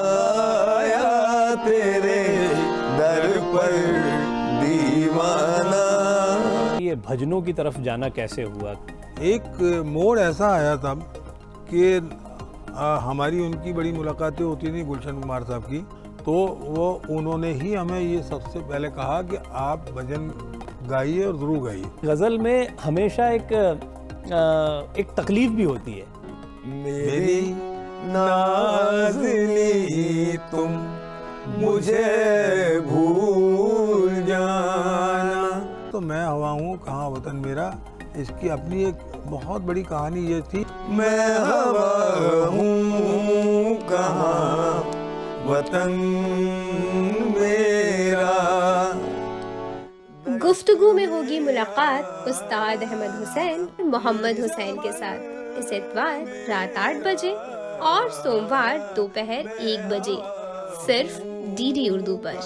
आया तेरे दर पर दीवाना। ये भजनों की तरफ जाना कैसे हुआ? एक मोड़ ऐसा आया तब कि हमारी उनकी बड़ी मुलाकातें होती थी गुलशन कुमार साहब की, तो उन्होंने ही हमें ये सबसे पहले कहा कि आप भजन गाइए और ज़रूर गाइए। गज़ल में हमेशा एक तकलीफ भी होती है। मेरी नाज़नी तुम मुझे भूल जाना। तो मैं हवा हूँ कहाँ वतन मेरा, इसकी अपनी एक बहुत बड़ी कहानी ये थी। मैं हवा हूँ कहाँ वतन मेरा। गुफ्तगू में होगी मुलाकात उस्ताद अहमद हुसैन मोहम्मद हुसैन के साथ इस इतवार रात 8 बजे और सोमवार दोपहर 1 बजे सिर्फ डीडी उर्दू पर।